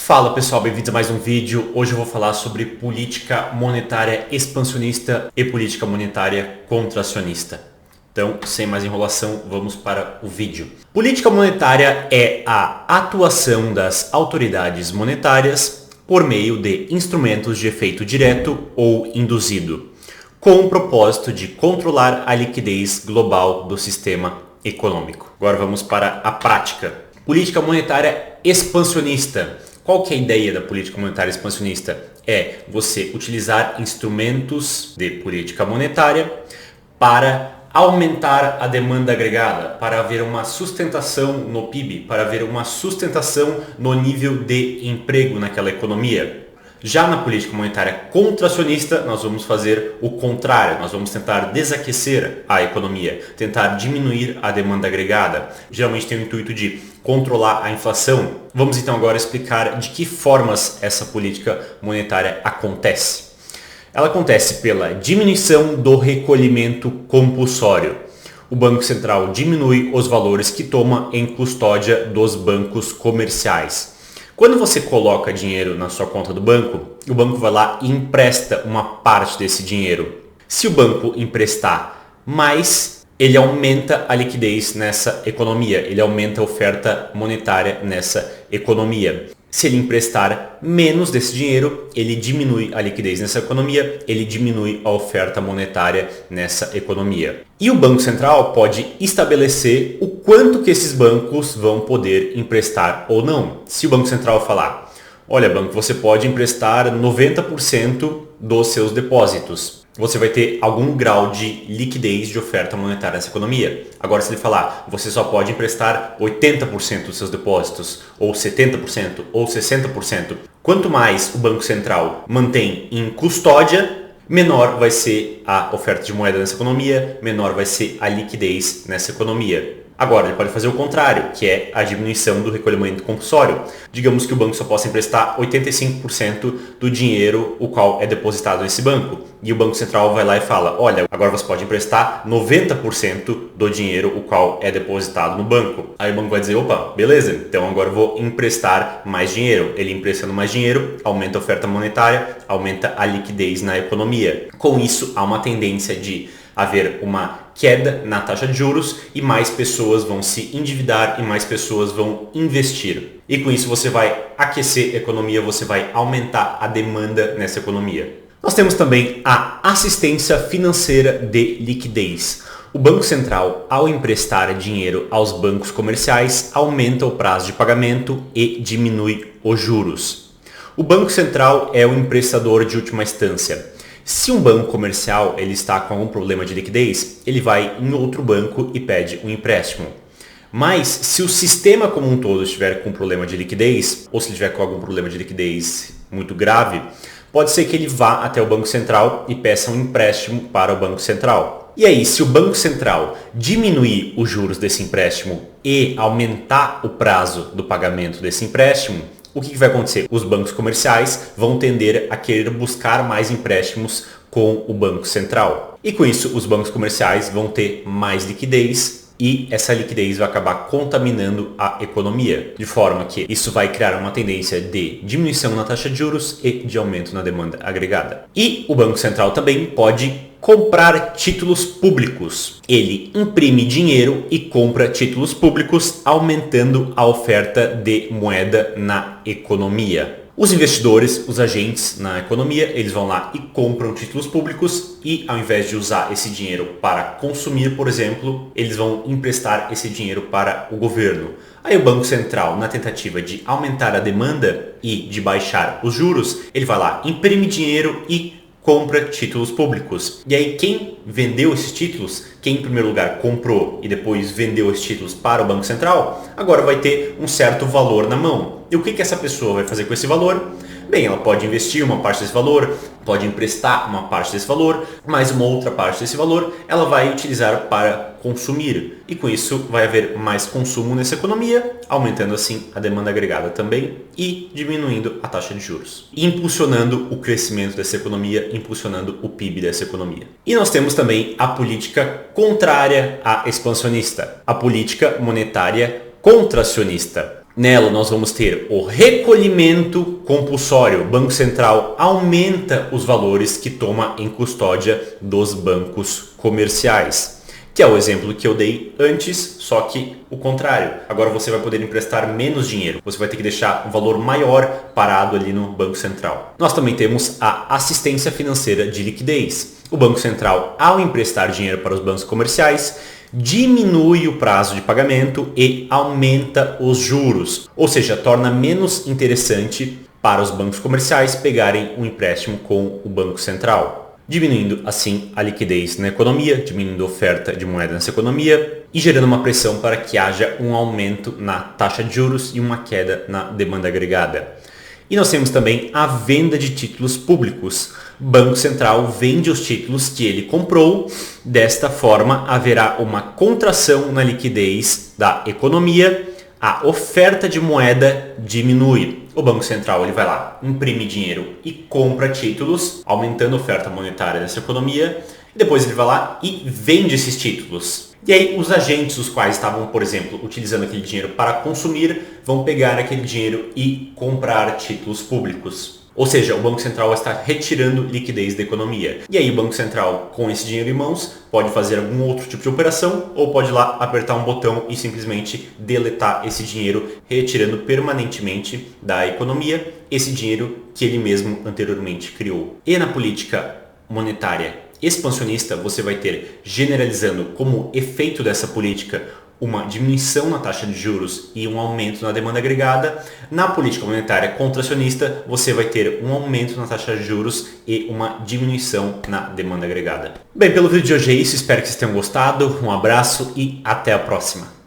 Fala pessoal, bem-vindos a mais um vídeo. Hoje eu vou falar sobre política monetária expansionista e política monetária contracionista. Então, sem mais enrolação, vamos para o vídeo. Política monetária é a atuação das autoridades monetárias por meio de instrumentos de efeito direto ou induzido, com o propósito de controlar a liquidez global do sistema econômico. Agora vamos para a prática. Política monetária expansionista. Qual que é a ideia da política monetária expansionista? É você utilizar instrumentos de política monetária para aumentar a demanda agregada, para haver uma sustentação no PIB, para haver uma sustentação no nível de emprego naquela economia. Já na política monetária contracionista, nós vamos fazer o contrário, nós vamos tentar desaquecer a economia, tentar diminuir a demanda agregada. Geralmente tem o intuito de controlar a inflação. Vamos então agora explicar de que formas essa política monetária acontece. Ela acontece pela diminuição do recolhimento compulsório. O Banco Central diminui os valores que toma em custódia dos bancos comerciais. Quando você coloca dinheiro na sua conta do banco, o banco vai lá e empresta uma parte desse dinheiro. Se o banco emprestar mais, ele aumenta a liquidez nessa economia, ele aumenta a oferta monetária nessa economia. Se ele emprestar menos desse dinheiro, ele diminui a liquidez nessa economia, ele diminui a oferta monetária nessa economia. E o Banco Central pode estabelecer o quanto que esses bancos vão poder emprestar ou não. Se o Banco Central falar, olha banco, você pode emprestar 90% dos seus depósitos, você vai ter algum grau de liquidez de oferta monetária nessa economia. Agora, se ele falar, você só pode emprestar 80% dos seus depósitos, ou 70%, ou 60%. Quanto mais o Banco Central mantém em custódia, menor vai ser a oferta de moeda nessa economia, menor vai ser a liquidez nessa economia. Agora, ele pode fazer o contrário, que é a diminuição do recolhimento compulsório. Digamos que o banco só possa emprestar 85% do dinheiro o qual é depositado nesse banco. E o Banco Central vai lá e fala, olha, agora você pode emprestar 90% do dinheiro o qual é depositado no banco. Aí o banco vai dizer, opa, beleza, então agora eu vou emprestar mais dinheiro. Ele emprestando mais dinheiro, aumenta a oferta monetária, aumenta a liquidez na economia. Com isso, há uma tendência de haver uma queda na taxa de juros e mais pessoas vão se endividar e mais pessoas vão investir. E com isso você vai aquecer a economia, você vai aumentar a demanda nessa economia. Nós temos também a assistência financeira de liquidez. O Banco Central, ao emprestar dinheiro aos bancos comerciais, aumenta o prazo de pagamento e diminui os juros. O Banco Central é o emprestador de última instância. Se um banco comercial ele está com algum problema de liquidez, ele vai em outro banco e pede um empréstimo. Mas se o sistema como um todo estiver com problema de liquidez, ou se ele estiver com algum problema de liquidez muito grave, pode ser que ele vá até o Banco Central e peça um empréstimo para o Banco Central. E aí, se o Banco Central diminuir os juros desse empréstimo e aumentar o prazo do pagamento desse empréstimo, o que vai acontecer? Os bancos comerciais vão tender a querer buscar mais empréstimos com o Banco Central. E com isso, os bancos comerciais vão ter mais liquidez e essa liquidez vai acabar contaminando a economia, de forma que isso vai criar uma tendência de diminuição na taxa de juros e de aumento na demanda agregada. E o Banco Central também pode comprar títulos públicos. Ele imprime dinheiro e compra títulos públicos, aumentando a oferta de moeda na economia. Os investidores, os agentes na economia, eles vão lá e compram títulos públicos e ao invés de usar esse dinheiro para consumir, por exemplo, eles vão emprestar esse dinheiro para o governo. Aí o Banco Central, na tentativa de aumentar a demanda e de baixar os juros, ele vai lá, imprime dinheiro e compra títulos públicos. E aí quem vendeu esses títulos, quem em primeiro lugar comprou e depois vendeu esses títulos para o Banco Central, agora vai ter um certo valor na mão. E o que essa pessoa vai fazer com esse valor? Bem, ela pode investir uma parte desse valor, pode emprestar uma parte desse valor, mas uma outra parte desse valor ela vai utilizar para consumir. E com isso vai haver mais consumo nessa economia, aumentando assim a demanda agregada também e diminuindo a taxa de juros. Impulsionando o crescimento dessa economia, impulsionando o PIB dessa economia. E nós temos também a política contrária à expansionista, a política monetária contracionista. Nela nós vamos ter o recolhimento compulsório. O Banco Central aumenta os valores que toma em custódia dos bancos comerciais, que é o exemplo que eu dei antes, só que o contrário. Agora você vai poder emprestar menos dinheiro. Você vai ter que deixar um valor maior parado ali no Banco Central. Nós também temos a assistência financeira de liquidez. O Banco Central, ao emprestar dinheiro para os bancos comerciais, diminui o prazo de pagamento e aumenta os juros, ou seja, torna menos interessante para os bancos comerciais pegarem um empréstimo com o Banco Central, diminuindo assim a liquidez na economia, diminuindo a oferta de moeda nessa economia e gerando uma pressão para que haja um aumento na taxa de juros e uma queda na demanda agregada. E nós temos também a venda de títulos públicos. O Banco Central vende os títulos que ele comprou. Desta forma, haverá uma contração na liquidez da economia. A oferta de moeda diminui. O Banco Central ele vai lá, imprime dinheiro e compra títulos, aumentando a oferta monetária dessa economia. E depois ele vai lá e vende esses títulos. E aí os agentes, os quais estavam, por exemplo, utilizando aquele dinheiro para consumir, vão pegar aquele dinheiro e comprar títulos públicos. Ou seja, o Banco Central está retirando liquidez da economia. E aí o Banco Central, com esse dinheiro em mãos, pode fazer algum outro tipo de operação ou pode ir lá apertar um botão e simplesmente deletar esse dinheiro, retirando permanentemente da economia esse dinheiro que ele mesmo anteriormente criou. E na política monetária expansionista, você vai ter, generalizando como efeito dessa política, uma diminuição na taxa de juros e um aumento na demanda agregada. Na política monetária contracionista, você vai ter um aumento na taxa de juros e uma diminuição na demanda agregada. Bem, pelo vídeo de hoje é isso. Espero que vocês tenham gostado. Um abraço e até a próxima.